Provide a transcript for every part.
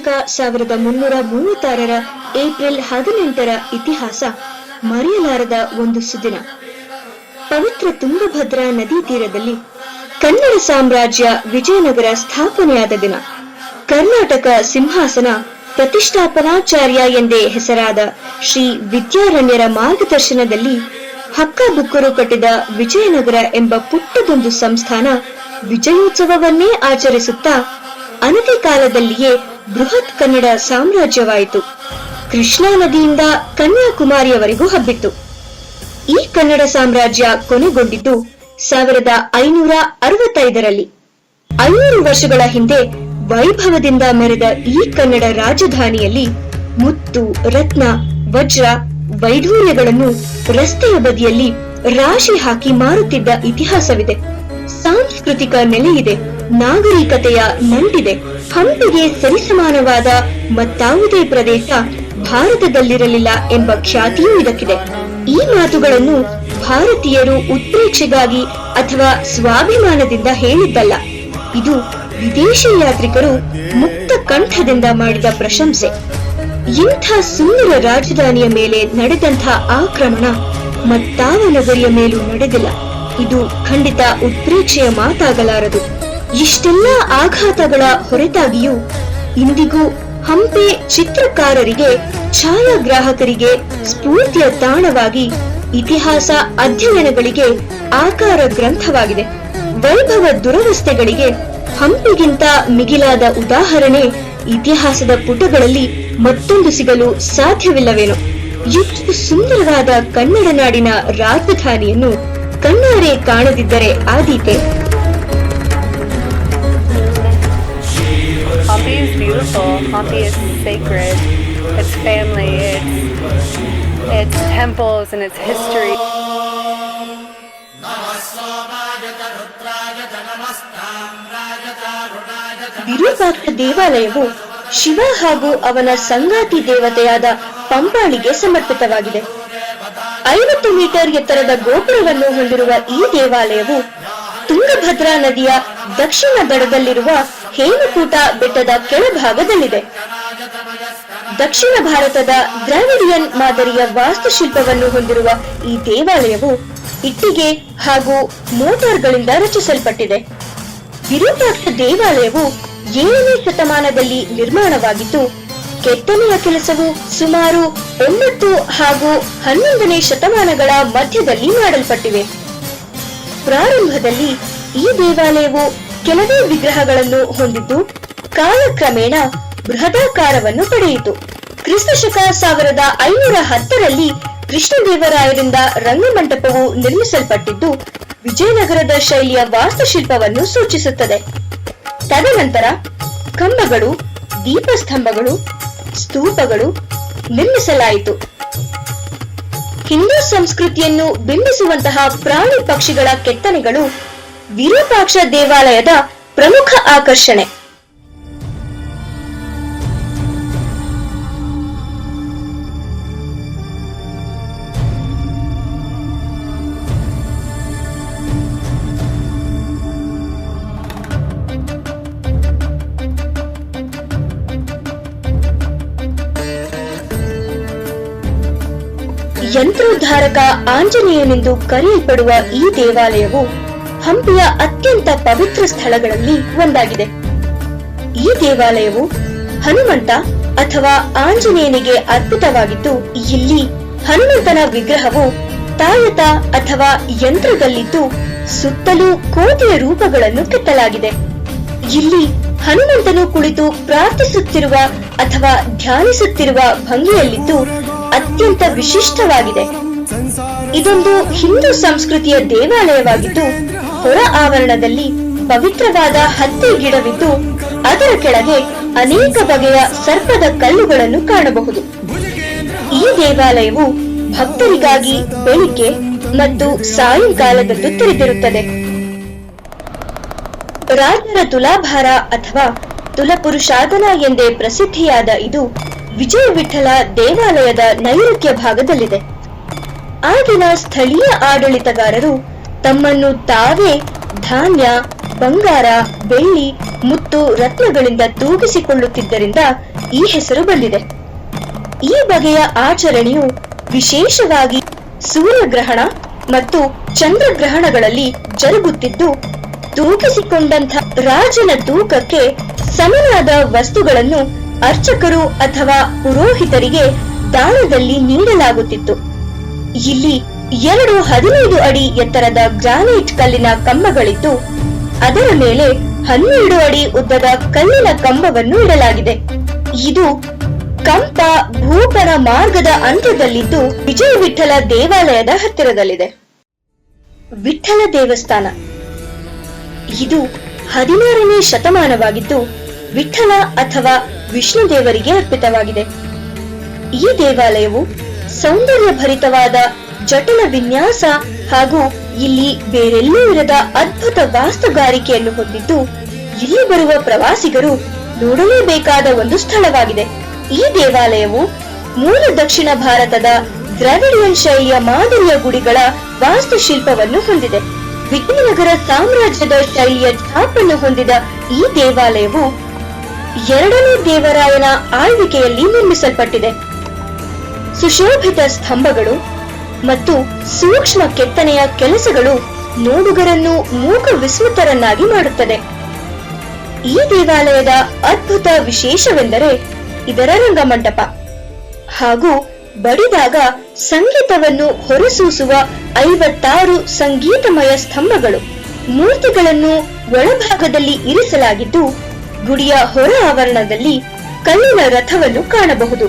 ಶಕ 1336 ಏಪ್ರಿಲ್ 18 ಇತಿಹಾಸ ಮರೆಯಲಾರದ ಒಂದು ಸುದಿನ. ಪವಿತ್ರ ತುಂಗಭದ್ರಾ ನದಿ ತೀರದಲ್ಲಿ ಕನ್ನಡ ಸಾಮ್ರಾಜ್ಯ ವಿಜಯನಗರ ಸ್ಥಾಪನೆಯಾದ ದಿನ. ಕರ್ನಾಟಕ ಸಿಂಹಾಸನ ಪ್ರತಿಷ್ಠಾಪನಾಚಾರ್ಯ ಎಂದೇ ಹೆಸರಾದ ಶ್ರೀ ವಿದ್ಯಾರಣ್ಯರ ಮಾರ್ಗದರ್ಶನದಲ್ಲಿ ಹಕ್ಕಬುಕ್ಕರು ಕಟ್ಟಿದ ವಿಜಯನಗರ ಎಂಬ ಪುಟ್ಟದೊಂದು ಸಂಸ್ಥಾನ ವಿಜಯೋತ್ಸವವನ್ನೇ ಆಚರಿಸುತ್ತಾ ಅನತಿ ಕಾಲದಲ್ಲಿಯೇ ಬೃಹತ್ ಕನ್ನಡ ಸಾಮ್ರಾಜ್ಯವಾಯಿತು. ಕೃಷ್ಣಾ ನದಿಯಿಂದ ಕನ್ಯಾಕುಮಾರಿಯವರೆಗೂ ಹಬ್ಬಿತ್ತು. ಈ ಕನ್ನಡ ಸಾಮ್ರಾಜ್ಯ ಕೊನೆಗೊಂಡಿದ್ದು 1565ರಲ್ಲಿ. 500 ವರ್ಷಗಳ ಹಿಂದೆ ವೈಭವದಿಂದ ಮೆರೆದ ಈ ಕನ್ನಡ ರಾಜಧಾನಿಯಲ್ಲಿ ಮುತ್ತು, ರತ್ನ, ವಜ್ರ, ವೈಢೂರ್ಯಗಳನ್ನು ರಸ್ತೆಯ ಬದಿಯಲ್ಲಿ ರಾಶಿ ಹಾಕಿ ಮಾರುತ್ತಿದ್ದ ಇತಿಹಾಸವಿದೆ. ಸಾಂಸ್ಕೃತಿಕ ನೆಲೆಯಿದೆ, ನಾಗರಿಕತೆಯ ನಂಟಿದೆ. ಹಂಪಿಗೆ ಸರಿಸಮಾನವಾದ ಮತ್ತಾವುದೇ ಪ್ರದೇಶ ಭಾರತದಲ್ಲಿರಲಿಲ್ಲ ಎಂಬ ಖ್ಯಾತಿಯೂ ಇದಕ್ಕಿದೆ. ಈ ಮಾತುಗಳನ್ನು ಭಾರತೀಯರು ಉತ್ಪ್ರೇಕ್ಷೆಗಾಗಿ ಅಥವಾ ಸ್ವಾಭಿಮಾನದಿಂದ ಹೇಳಿದ್ದಲ್ಲ. ಇದು ವಿದೇಶಿ ಯಾತ್ರಿಕರು ಮುಕ್ತ ಕಂಠದಿಂದ ಮಾಡಿದ ಪ್ರಶಂಸೆ. ಇಂಥ ಸುಂದರ ರಾಜಧಾನಿಯ ಮೇಲೆ ನಡೆದಂಥ ಆಕ್ರಮಣ ಮತ್ತಾವ ನಗರಿಯ ಮೇಲೂ ನಡೆದಿಲ್ಲ. ಇದು ಖಂಡಿತ ಉತ್ಪ್ರೇಕ್ಷೆಯ ಮಾತಾಗಲಾರದು. ಇಷ್ಟೆಲ್ಲ ಆಘಾತಗಳ ಹೊರತಾಗಿಯೂ ಇಂದಿಗೂ ಹಂಪಿ ಚಿತ್ರಕಾರರಿಗೆ, ಛಾಯಾಗ್ರಾಹಕರಿಗೆ ಸ್ಫೂರ್ತಿಯ ತಾಣವಾಗಿ, ಇತಿಹಾಸ ಅಧ್ಯಯನಗಳಿಗೆ ಆಕಾರ ಗ್ರಂಥವಾಗಿದೆ. ವೈಭವ ದುರವಸ್ಥೆಗಳಿಗೆ ಹಂಪಿಗಿಂತ ಮಿಗಿಲಾದ ಉದಾಹರಣೆ ಇತಿಹಾಸದ ಪುಟಗಳಲ್ಲಿ ಮತ್ತೊಂದು ಸಿಗಲು ಸಾಧ್ಯವಿಲ್ಲವೇನೋ. ಎಷ್ಟು ಸುಂದರವಾದ ಕನ್ನಡ ನಾಡಿನ ರಾಜಧಾನಿಯನ್ನು ಕಣ್ಣಾರೆ ಕಾಣದಿದ್ದರೆ ಆದೀತೆ. Hampi is beautiful. Hampi is sacred. It's family. It's temples and its history. Virupaksha ದೇವಾಲಯವು ಶಿವ ಹಾಗೂ ಅವನ ಸಂಗಾತಿ ದೇವತೆಯಾದ ಪಂಪಾಳಿಗೆ ಸಮರ್ಪಿತವಾಗಿದೆ. 50 ಮೀಟರ್ ಎತ್ತರದ ಗೋಪುರವನ್ನು ಹೊಂದಿರುವ ಈ ದೇವಾಲಯವು ತುಂಗಭದ್ರಾ ನದಿಯ ದಕ್ಷಿಣ ದಡದಲ್ಲಿರುವ ಹೇಮಕೂಟ ಬೆಟ್ಟದ ಕೆಳಭಾಗದಲ್ಲಿದೆ. ದಕ್ಷಿಣ ಭಾರತದ ದ್ರಾವಿಡಿಯನ್ ಮಾದರಿಯ ವಾಸ್ತುಶಿಲ್ಪವನ್ನು ಹೊಂದಿರುವ ಈ ದೇವಾಲಯವು ಇಟ್ಟಿಗೆ ಹಾಗೂ ಮೋಟಾರ್ಗಳಿಂದ ರಚಿಸಲ್ಪಟ್ಟಿದೆ. ವಿರೂಪಾಕ್ಷ ದೇವಾಲಯವು 7ನೇ ಶತಮಾನದಲ್ಲಿ ನಿರ್ಮಾಣವಾಗಿದ್ದು, ಕೆತ್ತನೆಯ ಕೆಲಸವು ಸುಮಾರು 9 ಹಾಗೂ 11ನೇ ಶತಮಾನಗಳ ಮಧ್ಯದಲ್ಲಿ ಮಾಡಲ್ಪಟ್ಟಿವೆ. ಪ್ರಾರಂಭದಲ್ಲಿ ಈ ದೇವಾಲಯವು ಕೆಲವೇ ವಿಗ್ರಹಗಳನ್ನು ಹೊಂದಿದ್ದು, ಕಾಲಕ್ರಮೇಣ ಬೃಹದಾಕಾರವನ್ನು ಪಡೆಯಿತು. ಕ್ರಿಸ್ತಶಕ 1510ರಲ್ಲಿ ಕೃಷ್ಣದೇವರಾಯರಿಂದ ರಂಗಮಂಟಪವು ನಿರ್ಮಿಸಲ್ಪಟ್ಟಿದ್ದು, ವಿಜಯನಗರದ ಶೈಲಿಯ ವಾಸ್ತುಶಿಲ್ಪವನ್ನು ಸೂಚಿಸುತ್ತದೆ. ತದನಂತರ ಕಂಬಗಳು, ದೀಪಸ್ತಂಭಗಳು, ಸ್ತೂಪಗಳು ನಿರ್ಮಿಸಲಾಯಿತು. ಹಿಂದೂ ಸಂಸ್ಕೃತಿಯನ್ನು ಬಿಂಬಿಸುವಂತಹ ಪ್ರಾಣಿ ಪಕ್ಷಿಗಳ ಕೆತ್ತನೆಗಳು ವಿರೂಪಾಕ್ಷ ದೇವಾಲಯದ ಪ್ರಮುಖ ಆಕರ್ಷಣೆ. ಯಂತ್ರೋದ್ಧಾರಕ ಆಂಜನೇಯನೆಂದು ಕರೆಯಲ್ಪಡುವ ಈ ದೇವಾಲಯವು ಹಂಪಿಯ ಅತ್ಯಂತ ಪವಿತ್ರ ಸ್ಥಳಗಳಲ್ಲಿ ಒಂದಾಗಿದೆ. ಈ ದೇವಾಲಯವು ಹನುಮಂತ ಅಥವಾ ಆಂಜನೇಯನಿಗೆ ಅರ್ಪಿತವಾಗಿದ್ದು, ಇಲ್ಲಿ ಹನುಮಂತನ ವಿಗ್ರಹವು ತಾಯತ ಅಥವಾ ಯಂತ್ರದಲ್ಲಿದ್ದು, ಸುತ್ತಲೂ ಕೋಟೆಯ ರೂಪಗಳನ್ನು ಕೆತ್ತಲಾಗಿದೆ. ಇಲ್ಲಿ ಹನುಮಂತನು ಕುಳಿತು ಪ್ರಾರ್ಥಿಸುತ್ತಿರುವ ಅಥವಾ ಧ್ಯಾನಿಸುತ್ತಿರುವ ಭಂಗಿಯಲ್ಲಿದ್ದು ಅತ್ಯಂತ ವಿಶಿಷ್ಟವಾಗಿದೆ. ಇದೊಂದು ಹಿಂದೂ ಸಂಸ್ಕೃತಿಯ ದೇವಾಲಯವಾಗಿದ್ದು, ಹೊರ ಆವರಣದಲ್ಲಿ ಪವಿತ್ರವಾದ ಹತ್ತಿ ಗಿಡವಿದ್ದು, ಅದರ ಕೆಳಗೆ ಅನೇಕ ಬಗೆಯ ಸರ್ಪದ ಕಲ್ಲುಗಳನ್ನು ಕಾಣಬಹುದು. ಈ ದೇವಾಲಯವು ಭಕ್ತರಿಗಾಗಿ ಬೆಳಿಗ್ಗೆ ಮತ್ತು ಸಾಯಂಕಾಲದಂದು ತೆರೆದಿರುತ್ತದೆ. ರಾಜರ ತುಲಾಭಾರ ಅಥವಾ ತುಲಪುರುಷಾದನ ಎಂದೇ ಪ್ರಸಿದ್ಧಿಯಾದ ಇದು ವಿಜಯ ವಿಠಲ ದೇವಾಲಯದ ನೈಋತ್ಯ ಭಾಗದಲ್ಲಿದೆ. ಆಗಿನ ಸ್ಥಳೀಯ ಆಡಳಿತಗಾರರು ತಮ್ಮನ್ನು ತಾವೇ ಧಾನ್ಯ, ಬಂಗಾರ, ಬೆಳ್ಳಿ, ಮುತ್ತು, ರತ್ನಗಳಿಂದ ತೂಗಿಸಿಕೊಳ್ಳುತ್ತಿದ್ದರಿಂದ ಈ ಹೆಸರು ಬಂದಿದೆ. ಈ ಬಗೆಯ ಆಚರಣೆಯು ವಿಶೇಷವಾಗಿ ಸೂರ್ಯಗ್ರಹಣ ಮತ್ತು ಚಂದ್ರಗ್ರಹಣಗಳಲ್ಲಿ ಜರುಗುತ್ತಿದ್ದು, ತೂಗಿಸಿಕೊಂಡಂಥ ರಾಜನ ತೂಕಕ್ಕೆ ಸಮನಾದ ವಸ್ತುಗಳನ್ನು ಅರ್ಚಕರು ಅಥವಾ ಪುರೋಹಿತರಿಗೆ ದಾನದಲ್ಲಿ ನೀಡಲಾಗುತ್ತಿತ್ತು. ಇಲ್ಲಿ 15 ಅಡಿ ಎತ್ತರದ ಗ್ರಾನೈಟ್ ಕಲ್ಲಿನ ಕಂಬಗಳಿದ್ದು, ಅದರ ಮೇಲೆ 12 ಅಡಿ ಉದ್ದದ ಕಲ್ಲಿನ ಕಂಬವನ್ನು ಇಡಲಾಗಿದೆ. ಇದು ಕಂಪ ಭೂಪನ ಮಾರ್ಗದ ಅಂತ್ಯದಲ್ಲಿದ್ದು ವಿಜಯ ವಿಠಲ ದೇವಾಲಯದ ಹತ್ತಿರದಲ್ಲಿದೆ. ವಿಠಲ ದೇವಸ್ಥಾನ ಇದು 16ನೇ ಶತಮಾನವಾಗಿದ್ದು ವಿಠಲ ಅಥವಾ ವಿಷ್ಣು ದೇವರಿಗೆ ಅರ್ಪಿತವಾಗಿದೆ. ಈ ದೇವಾಲಯವು ಸೌಂದರ್ಯಭರಿತವಾದ ಜಟಿಲ ವಿನ್ಯಾಸ ಹಾಗೂ ಇಲ್ಲಿ ಬೇರೆಲ್ಲೂ ಇರದ ಅದ್ಭುತ ವಾಸ್ತುಗಾರಿಕೆಯನ್ನು ಹೊಂದಿದ್ದು, ಇಲ್ಲಿ ಬರುವ ಪ್ರವಾಸಿಗರು ನೋಡಲೇಬೇಕಾದ ಒಂದು ಸ್ಥಳವಾಗಿದೆ. ಈ ದೇವಾಲಯವು ಮೂಲ ದಕ್ಷಿಣ ಭಾರತದ ದ್ರಾವಿಡಿಯನ್ ಶೈಲಿಯ ಮಾದರಿಯ ಗುಡಿಗಳ ವಾಸ್ತುಶಿಲ್ಪವನ್ನು ಹೊಂದಿದೆ. ವಿಜಯನಗರ ಸಾಮ್ರಾಜ್ಯದ ಶೈಲಿಯ ಛಾಪನ್ನು ಹೊಂದಿದ ಈ ದೇವಾಲಯವು 2ನೇ ದೇವರಾಯನ ಆಳ್ವಿಕೆಯಲ್ಲಿ ನಿರ್ಮಿಸಲ್ಪಟ್ಟಿದೆ. ಸುಶೋಭಿತ ಸ್ತಂಭಗಳು ಮತ್ತು ಸೂಕ್ಷ್ಮ ಕೆತ್ತನೆಯ ಕೆಲಸಗಳು ನೋಡುಗರನ್ನು ಮೂಕ ವಿಸ್ಮಿತರನ್ನಾಗಿ ಮಾಡುತ್ತದೆ. ಈ ದೇವಾಲಯದ ಅದ್ಭುತ ವಿಶೇಷವೆಂದರೆ ಇದರ ರಂಗಮಂಟಪ ಹಾಗೂ ಬಡಿದಾಗ ಸಂಗೀತವನ್ನು ಹೊರಸೂಸುವ 56 ಸಂಗೀತಮಯ ಸ್ತಂಭಗಳು. ಮೂರ್ತಿಗಳನ್ನು ಒಳಭಾಗದಲ್ಲಿ ಇರಿಸಲಾಗಿದ್ದು, ಗುಡಿಯ ಹೊರ ಆವರಣದಲ್ಲಿ ಕಲ್ಲಿನ ರಥವನ್ನು ಕಾಣಬಹುದು.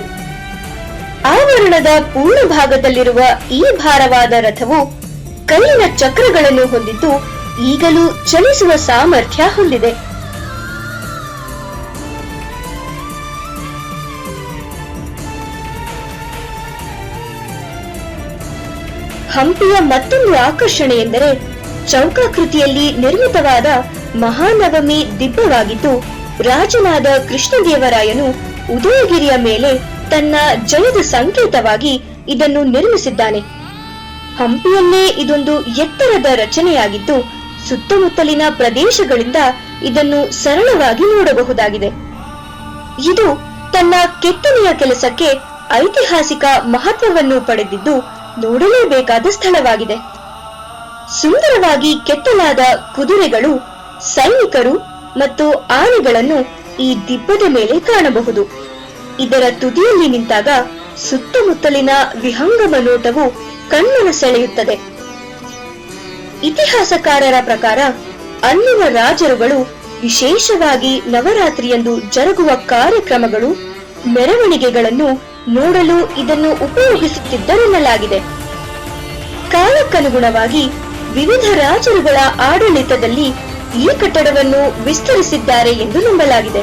ಆವರಣದ ಪೂರ್ಣ ಭಾಗದಲ್ಲಿರುವ ಈ ಭಾರವಾದ ರಥವು ಕಲ್ಲಿನ ಚಕ್ರಗಳನ್ನು ಹೊಂದಿದ್ದು, ಈಗಲೂ ಚಲಿಸುವ ಸಾಮರ್ಥ್ಯ ಹೊಂದಿದೆ. ಹಂಪಿಯ ಮತ್ತೊಂದು ಆಕರ್ಷಣೆ ಎಂದರೆ ಚೌಕಾಕೃತಿಯಲ್ಲಿ ನಿರ್ಮಿತವಾದ ಮಹಾನವಮಿ ದಿಬ್ಬವಾಗಿದ್ದು, ರಾಜನಾದ ಕೃಷ್ಣದೇವರಾಯನು ಉದಯಗಿರಿಯ ಮೇಲೆ ತನ್ನ ಜಯದ ಸಂಕೇತವಾಗಿ ಇದನ್ನು ನಿರ್ಮಿಸಿದ್ದಾನೆ. ಹಂಪಿಯಲ್ಲೇ ಇದೊಂದು ಎತ್ತರದ ರಚನೆಯಾಗಿದ್ದು, ಸುತ್ತಮುತ್ತಲಿನ ಪ್ರದೇಶಗಳಿಂದ ಇದನ್ನು ಸರಳವಾಗಿ ನೋಡಬಹುದಾಗಿದೆ. ಇದು ತನ್ನ ಕೆತ್ತನೆಯ ಕೆಲಸಕ್ಕೆ ಐತಿಹಾಸಿಕ ಮಹತ್ವವನ್ನು ಪಡೆದಿದ್ದು, ನೋಡಲೇಬೇಕಾದ ಸ್ಥಳವಾಗಿದೆ. ಸುಂದರವಾಗಿ ಕೆತ್ತಲಾದ ಕುದುರೆಗಳು, ಸೈನಿಕರು ಮತ್ತು ಆನೆಗಳನ್ನು ಈ ದಿಬ್ಬದ ಮೇಲೆ ಕಾಣಬಹುದು. ಇದರ ತುದಿಯಲ್ಲಿ ನಿಂತಾಗ ಸುತ್ತಮುತ್ತಲಿನ ವಿಹಂಗಮ ನೋಟವು ಕಣ್ಣನ್ನು ಸೆಳೆಯುತ್ತದೆ. ಇತಿಹಾಸಕಾರರ ಪ್ರಕಾರ ಅಲ್ಲಿನ ರಾಜರುಗಳು ವಿಶೇಷವಾಗಿ ನವರಾತ್ರಿಯಂದು ಜರುಗುವ ಕಾರ್ಯಕ್ರಮಗಳು, ಮೆರವಣಿಗೆಗಳನ್ನು ನೋಡಲು ಇದನ್ನು ಉಪಯೋಗಿಸುತ್ತಿದ್ದರೆನ್ನಲಾಗಿದೆ. ಕಾಲಕ್ಕನುಗುಣವಾಗಿ ವಿವಿಧ ರಾಜರುಗಳ ಆಡಳಿತದಲ್ಲಿ ಈ ಕಟ್ಟಡವನ್ನು ವಿಸ್ತರಿಸಿದ್ದಾರೆ ಎಂದು ನಂಬಲಾಗಿದೆ.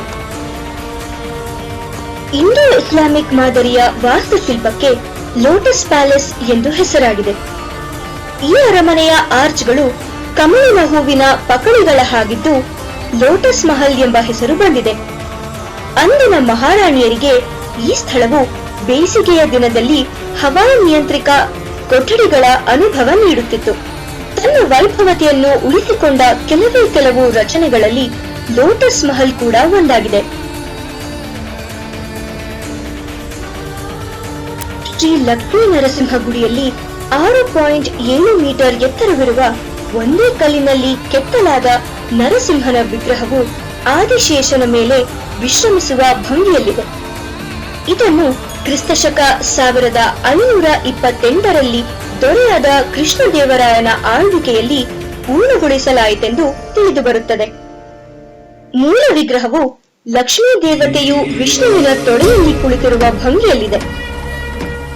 ಇಂಡೋ ಇಸ್ಲಾಮಿಕ್ ಮಾದರಿಯ ವಾಸ್ತುಶಿಲ್ಪಕ್ಕೆ ಲೋಟಸ್ ಪ್ಯಾಲೇಸ್ ಎಂದು ಹೆಸರಾಗಿದೆ. ಈ ಅರಮನೆಯ ಆರ್ಚ್ಗಳು ಕಮಲಿನ ಹೂವಿನ ಪಕಳಿಗಳ ಹಾಗಿದ್ದು, ಲೋಟಸ್ ಮಹಲ್ ಎಂಬ ಹೆಸರು ಬಂದಿದೆ. ಅಂದಿನ ಮಹಾರಾಣಿಯರಿಗೆ ಈ ಸ್ಥಳವು ಬೇಸಿಗೆಯ ದಿನದಲ್ಲಿ ಹವಾನಿಯಂತ್ರಿತ ಕೊಠಡಿಗಳ ಅನುಭವ ನೀಡುತ್ತಿತ್ತು. ತನ್ನ ವೈಭವತೆಯನ್ನು ಉಳಿಸಿಕೊಂಡ ಕೆಲವು ರಚನೆಗಳಲ್ಲಿ ಲೋಟಸ್ ಮಹಲ್ ಕೂಡ ಒಂದಾಗಿದೆ. ಶ್ರೀ ಲಕ್ಷ್ಮೀ ನರಸಿಂಹ ಗುಡಿಯಲ್ಲಿ 6.7 ಮೀಟರ್ ಎತ್ತರವಿರುವ ಒಂದೇ ಕಲ್ಲಿನಲ್ಲಿ ಕೆತ್ತಲಾದ ನರಸಿಂಹನ ವಿಗ್ರಹವು ಆದಿಶೇಷನ ಮೇಲೆ ವಿಶ್ರಮಿಸುವ ಭಂಗಿಯಲ್ಲಿದೆ. ಇದನ್ನು ಕ್ರಿಸ್ತಶಕ 1528ರಲ್ಲಿ ದೊರೆಯಾದ ಕೃಷ್ಣದೇವರಾಯನ ಆಳ್ವಿಕೆಯಲ್ಲಿ ಪೂರ್ಣಗೊಳಿಸಲಾಯಿತೆಂದು ತಿಳಿದುಬರುತ್ತದೆ. ಮೂಲ ವಿಗ್ರಹವು ಲಕ್ಷ್ಮೀ ದೇವತೆಯು ವಿಷ್ಣುವಿನ ತೊಡೆಯಲ್ಲಿ ಕುಳಿತಿರುವ ಭಂಗಿಯಲ್ಲಿದೆ.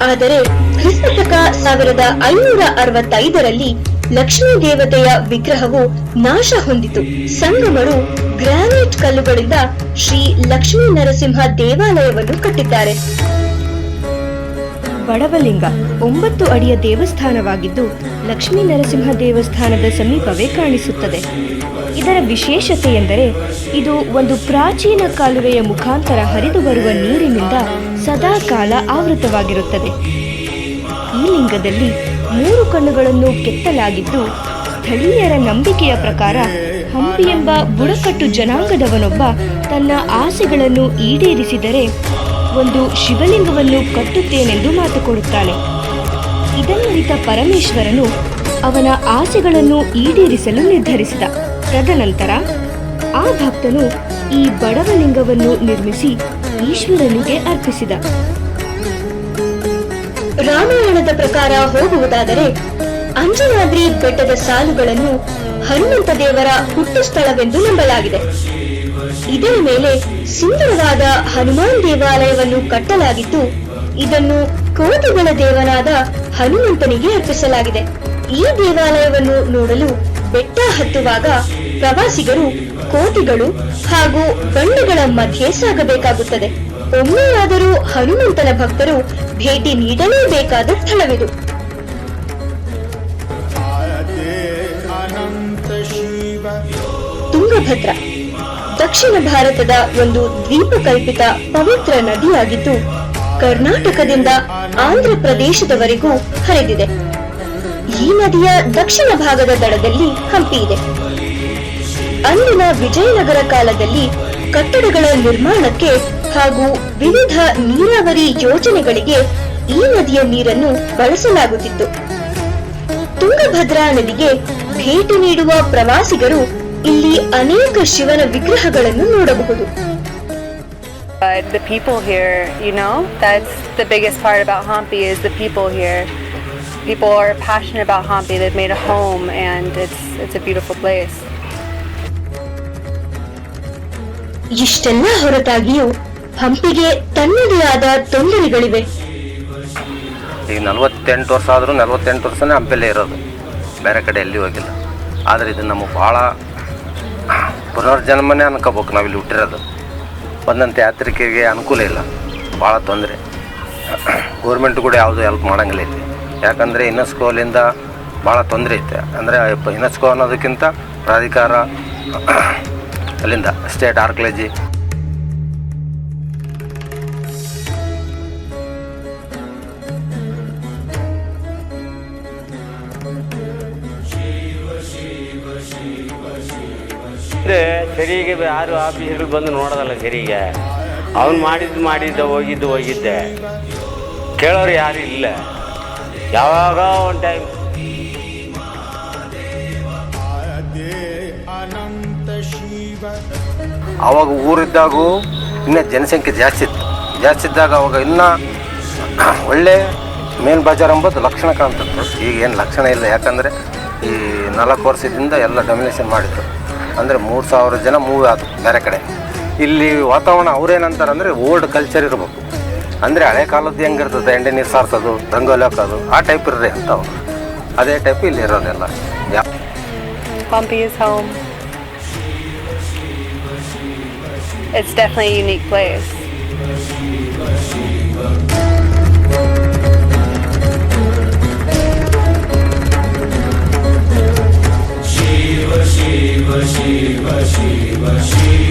ಆದರೆ ಕ್ರಿಸ್ತಶಕ 1565ರಲ್ಲಿ ಲಕ್ಷ್ಮೀ ದೇವತೆಯ ವಿಗ್ರಹವು ನಾಶ ಹೊಂದಿತು. ಸಂಗಮರು ಗ್ರಾನೈಟ್ ಕಲ್ಲುಗಳಿಂದ ಶ್ರೀ ಲಕ್ಷ್ಮೀ ನರಸಿಂಹ ದೇವಾಲಯವನ್ನು ಕಟ್ಟಿದ್ದಾರೆ. ಬಡವಲಿಂಗ 9 ಅಡಿಯ ದೇವಸ್ಥಾನವಾಗಿದ್ದು, ಲಕ್ಷ್ಮೀ ನರಸಿಂಹ ದೇವಸ್ಥಾನದ ಸಮೀಪವೇ ಕಾಣಿಸುತ್ತದೆ. ಇದರ ವಿಶೇಷತೆ ಎಂದರೆ ಇದು ಒಂದು ಪ್ರಾಚೀನ ಕಾಲುವೆಯ ಮುಖಾಂತರ ಹರಿದು ಬರುವ ನೀರಿನಿಂದ ಸದಾ ಕಾಲ ಆವೃತವಾಗಿರುತ್ತದೆ. ಈ ಲಿಂಗದಲ್ಲಿ 3 ಕಣ್ಣುಗಳನ್ನು ಕೆತ್ತಲಾಗಿದ್ದು, ಸ್ಥಳೀಯರ ನಂಬಿಕೆಯ ಪ್ರಕಾರ ಹಂಪಿ ಎಂಬ ಬುಡಕಟ್ಟು ಜನಾಂಗದವನೊಬ್ಬ ತನ್ನ ಆಸೆಗಳನ್ನು ಈಡೇರಿಸಿದರೆ ಒಂದು ಶಿವಲಿಂಗವನ್ನು ಕಟ್ಟುತ್ತೇನೆಂದು ಮಾತು ಕೊಡುತ್ತಾನೆ. ಇದನ್ನರಿತ ಪರಮೇಶ್ವರನು ಅವನ ಆಸೆಗಳನ್ನು ಈಡೇರಿಸಲು ನಿರ್ಧರಿಸಿದ. ತದನಂತರ ಆ ಭಕ್ತನು ಈ ಬಡವಲಿಂಗವನ್ನು ನಿರ್ಮಿಸಿ ಈಶ್ವರನಿಗೆ ಅರ್ಪಿಸಿದ. ರಾಮಾಯಣದ ಪ್ರಕಾರ ಹೋಗುವುದಾದರೆ ಅಂಜನಾದ್ರಿ ಬೆಟ್ಟದ ಸಾಲುಗಳನ್ನು ಹನುಮಂತ ದೇವರ ಹುಟ್ಟು ಸ್ಥಳವೆಂದು ನಂಬಲಾಗಿದೆ. ಇದರ ಮೇಲೆ ಸುಂದರವಾದ ಹನುಮಾನ್ ದೇವಾಲಯವನ್ನು ಕಟ್ಟಲಾಗಿದ್ದು ಇದನ್ನು ಕೋತಿಗಳ ದೇವನಾದ ಹನುಮಂತನಿಗೆ ಅರ್ಪಿಸಲಾಗಿದೆ. ಈ ದೇವಾಲಯವನ್ನು ನೋಡಲು ಬೆಟ್ಟ ಹತ್ತುವಾಗ ಪ್ರವಾಸಿಗರು ಕೋತಿಗಳು ಹಾಗೂ ಬಂಡೆಗಳ ಮಧ್ಯೆ ಸಾಗಬೇಕಾಗುತ್ತದೆ. ಒಮ್ಮೆಯಾದರೂ ಹನುಮಂತನ ಭಕ್ತರು ಭೇಟಿ ನೀಡಲೇಬೇಕಾದ ಸ್ಥಳವಿದು. ತುಂಗಭದ್ರಾ ದಕ್ಷಿಣ ಭಾರತದ ಒಂದು ದ್ವೀಪಕಲ್ಪಿತ ಪವಿತ್ರ ನದಿಯಾಗಿದ್ದು ಕರ್ನಾಟಕದಿಂದ ಆಂಧ್ರ ಪ್ರದೇಶದವರೆಗೂ ಹರಿದಿದೆ. ಈ ನದಿಯ ದಕ್ಷಿಣ ಭಾಗದ ದಡದಲ್ಲಿ ಹಂಪಿ ಇದೆ. ಅಂದಿನ ವಿಜಯನಗರ ಕಾಲದಲ್ಲಿ ಕಟ್ಟಡಗಳ ನಿರ್ಮಾಣಕ್ಕೆ ಹಾಗೂ ವಿವಿಧ ನೀರಾವರಿ ಯೋಜನೆಗಳಿಗೆ ಈ ನದಿಯ ನೀರನ್ನು ಬಳಸಲಾಗುತ್ತಿತ್ತು. ತುಂಗಭದ್ರಾ ನದಿಗೆ ಭೇಟಿ ನೀಡುವ ಪ್ರವಾಸಿಗರು ಇಲ್ಲಿ ಅನೇಕ ಶಿವನ ವಿಗ್ರಹಗಳನ್ನು ನೋಡಬಹುದು. The people here, that's the biggest part about Hampi is the people here. People are passionate about Hampi. They've made a home and it's a beautiful place. ಇಷ್ಟೆಲ್ಲ ಹೊರತಾಗಿಯೂ ಹಂಪಿಗೆ ತನ್ನದೇ ಆದ ತೊಂದರೆಗಳಿವೆ. ಈಗ 48 ವರ್ಷ ಆದರೂ 48 ವರ್ಷನೇ ಹಂಪಿಯಲ್ಲೇ ಇರೋದು, ಬೇರೆ ಕಡೆ ಎಲ್ಲಿ ಹೋಗಿಲ್ಲ. ಆದರೆ ಇದು ನಮಗೆ ಭಾಳ ಪುನರ್ಜನ್ಮನೇ ಅನ್ಕೋಬೇಕು. ನಾವಿಲ್ಲಿ ಹುಟ್ಟಿರೋದು ಬಂದಂಥ ಯಾತ್ರಿಕರಿಗೆ ಅನುಕೂಲ ಇಲ್ಲ, ಭಾಳ ತೊಂದರೆ. ಗೌರ್ಮೆಂಟ್ ಕೂಡ ಯಾವುದೂ ಹೆಲ್ಪ್ ಮಾಡೋಂಗಿಲ್ಲ ಇಲ್ಲಿ. ಯಾಕಂದರೆ ಯುನೆಸ್ಕೋಲಿಂದ ಭಾಳ ತೊಂದರೆ ಐತೆ. ಅಂದರೆ ಯುನೆಸ್ಕೋ ಅನ್ನೋದಕ್ಕಿಂತ ಪ್ರಾಧಿಕಾರ ಅಲ್ಲಿಂದ ಸ್ಟೇಟ್ ಆರ್ಕಲಜಿ ಸರಿಗೆ ಯಾರು ಆಫೀಸರು ಬಂದು ನೋಡೋದಲ್ಲ. ಸರಿಗೆ ಅವನು ಮಾಡಿದ್ದು ಹೋಗಿದ್ದೆ ಕೇಳೋರು ಯಾರು ಇಲ್ಲ. ಯಾವಾಗ ಒಂದು ಟೈಮ್ ಆವಾಗ ಊರಿದ್ದಾಗೂ ಇನ್ನೂ ಜನಸಂಖ್ಯೆ ಜಾಸ್ತಿ ಇದ್ದಾಗ ಅವಾಗ ಇನ್ನೂ ಒಳ್ಳೆ ಮೇನ್ ಬಜಾರ್ ಎಂಬುದು ಲಕ್ಷಣ ಕಾಣ್ತಿತ್ತು. ಈಗ ಏನು ಲಕ್ಷಣ ಇಲ್ಲ. ಯಾಕಂದರೆ ಈ 4 ವರ್ಷದಿಂದ ಎಲ್ಲ ಡೊಮಿನೇಷನ್ ಮಾಡಿದ್ರು. ಅಂದರೆ 3000 ಜನ ಮೂವ್ ಆದರು ಬೇರೆ ಕಡೆ. ಇಲ್ಲಿ ವಾತಾವರಣ ಅವ್ರೇನಂತಾರೆ ಅಂದರೆ ಓಲ್ಡ್ ಕಲ್ಚರ್ ಇರಬೇಕು. ಅಂದರೆ ಹಳೆ ಕಾಲದ್ದು ಹೆಂಗಿರ್ತದೆ, ಎಂಡೆ ನೀರು ಸಾರಿಸೋದು, ರಂಗೋಲಿ ಹಾಕೋದು, ಆ ಟೈಪ್ ಇರ್ರಿ ಅಂತ ಅವರು. ಅದೇ ಟೈಪ್ ಇಲ್ಲಿ ಇರೋದೆಲ್ಲ. Hampi is home. It's definitely a unique place. Shiva, Shiva, Shiva, Shiva, Shiva.